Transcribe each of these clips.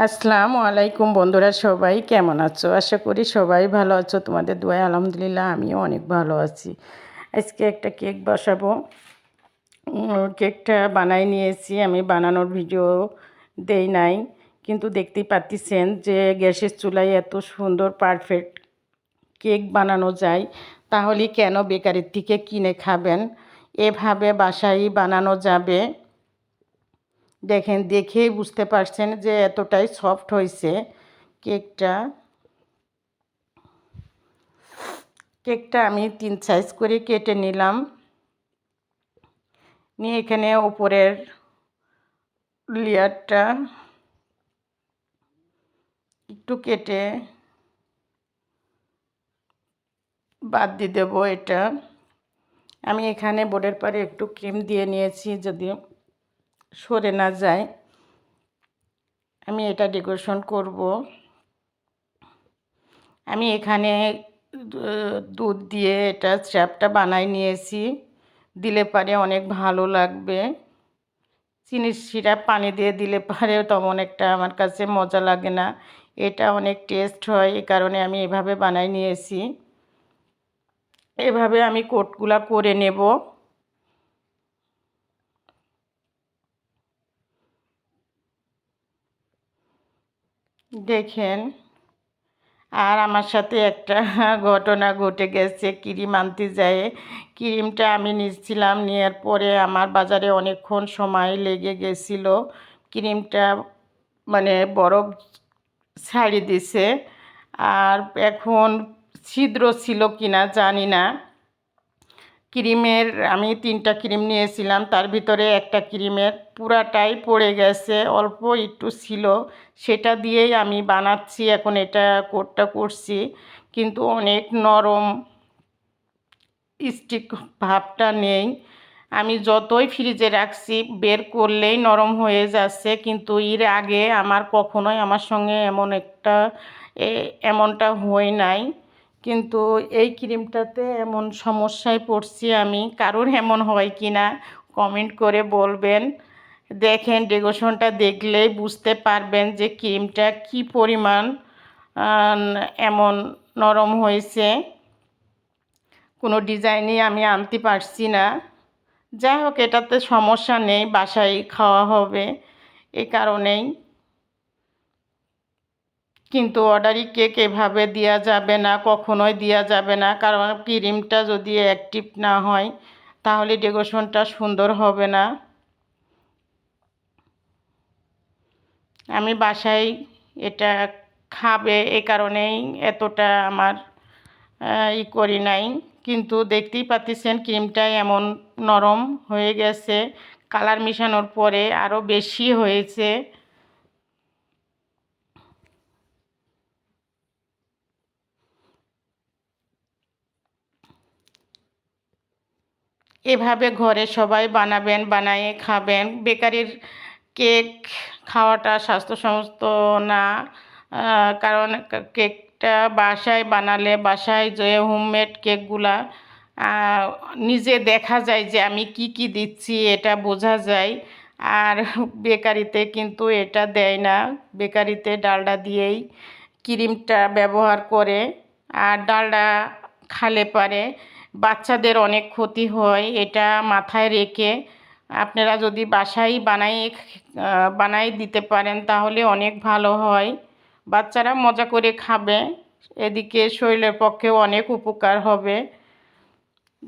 আসসালামু আলাইকুম বন্ধুরা, সবাই কেমন আছো? আশা করি সবাই ভালো আছো। তোমাদের দোয়ায় আলহামদুলিল্লাহ আমিও অনেক ভালো আছি। আজকে একটা কেক বসাবো। কেকটা বানাই নিয়েছি, আমি বানানোর ভিডিও দেই নাই, কিন্তু দেখতেই পাচ্ছেন যে গ্যাসের চুলায় এত সুন্দর পারফেক্ট কেক বানানো যায়। তাহলে কেন বেকারির থেকে কিনে খাবেন? এভাবে বাসায় বানানো যাবে। দেখেন, দেখেই বুঝতে পারছেন যে এতটাই সফট হয়েছে কেকটা। আমি 3 সাইজ করে কেটে নিলাম, নিয়ে এখানে উপরের লেয়ারটা একটু কেটে বাদ দিয়ে দেবো। এটা আমি এখানে বোর্ডের পারে একটু ক্রিম দিয়ে নিয়েছি, যদি সরে না যায়। আমি এটা ডেকোরেশন করব। আমি এখানে দুধ দিয়ে এটা স্ট্র্যাপটা বানাই নিয়েছি, দিলে পারে অনেক ভালো লাগবে। চিনির সিরাপ পানি দিয়ে দিলে পারে তেমন একটা আমার কাছে মজা লাগে না, এটা অনেক টেস্ট হয়। এই কারণে আমি এভাবে বানাই নিয়েছি। এভাবে আমি কোটগুলা করে নেব। দেখেন, আর আমার সাথে একটা ঘটনা ঘটে গেছে। ক্রিম আনতে যায়, ক্রিমটা আমি নিচ্ছিলাম, নেওয়ার পরে আমার বাজারে অনেকক্ষণ সময় লেগে গেছিল। ক্রিমটা মানে বরফ ছাড়িয়ে দিছে, আর এখন ছিদ্র ছিল কিনা জানি না। ক্রিমের আমি 3টা ক্রিম নিয়েছিলাম, তার ভিতরে একটা ক্রিমের পুরাটাই পড়ে গেছে, অল্প একটু ছিল। সেটা দিয়েই আমি বানাচ্ছি এখন, এটা কোটটা করছি, কিন্তু অনেক নরম, স্টিক ভাবটা নেই। আমি যতই ফ্রিজে রাখছি বের করলেই নরম হয়ে যাচ্ছে, কিন্তু এর আগে আমার কখনোই আমার সঙ্গে এমনটা হয় নাই। কিন্তু এই ক্রিমটাতে এমন সমস্যায় পড়ছি আমি। কারোর এমন হয় কি না কমেন্ট করে বলবেন। দেখেন, ডেকোরেশনটা দেখলেই বুঝতে পারবেন যে ক্রিমটা কি পরিমাণ এমন নরম হয়েছে। কোনো ডিজাইনই আমি আনতে পারছি না। যাই হোক, এটাতে সমস্যা নেই, বাসায় খাওয়া হবে এই কারণেই। কিন্তু অর্ডারি কেক এভাবে দেওয়া যাবে না, কখনোই দেওয়া যাবে না, কারণ ক্রিমটা যদি অ্যাক্টিভ না হয় তাহলে ডেকোরেশনটা সুন্দর হবে না। আমি বাসায় এটা খাবে এই কারণেই এতটা আমার করি নাই। কিন্তু দেখতেই পাচ্ছেন ক্রিমটা এমন নরম হয়ে গেছে, কালার মিশানোর পরে আরও বেশি হয়েছে। এভাবে ঘরে সবাই বানাবেন, বানিয়ে খাবেন। বেকারির কেক খাওয়াটা স্বাস্থ্যসম্মত না, কারণ কেকটা বাসায় বানালে, বাসায় যে হোমমেড কেকগুলা নিজে দেখা যায় যে আমি কি কি দিচ্ছি, এটা বোঝা যায়। আর বেকারিতে কিন্তু এটা দেয় না, বেকারিতে ডালডা দিয়েই ক্রিমটা ব্যবহার করে। আর ডালডা খালে পারে বাচ্চাদের অনেক ক্ষতি হয়, এটা মাথায় রেখে আপনারা যদি বাসায় বানাই দিতে পারেন তাহলে অনেক ভালো হয়, বাচ্চারা মজা করে খাবে, এদিকে শরীরের পক্ষেও অনেক উপকার হবে।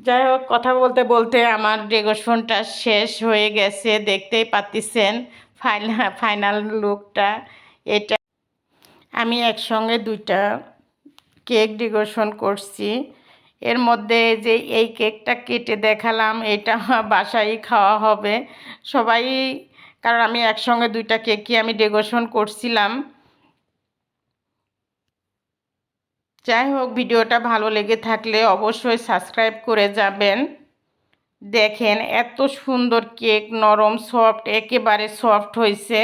যাই হোক, কথা বলতে বলতে আমার ডেকোরেশনটা শেষ হয়ে গেছে, দেখতেই পাচ্ছেন ফাইনাল লুকটা। এটা আমি একসঙ্গে 2টা কেক ডেকোরেশন করছি। এর মধ্যে যে এই কেকটা কেটে দেখালাম, এটা বাসায় খাওয়া হবে সবাই, কারণ আমি একসঙ্গে 2টা কেকই আমি ডেকোরেশন করছিলাম। যাই হোক, ভিডিওটা ভালো লেগে থাকলে অবশ্যই সাবস্ক্রাইব করে যাবেন। দেখেন, এত সুন্দর কেক, নরম সফট, একেবারে সফট হয়েছে।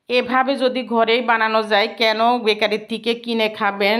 এভাবে যদি ঘরেই বানানো যায়, কেন বেকারির থেকে কিনে খাবেন?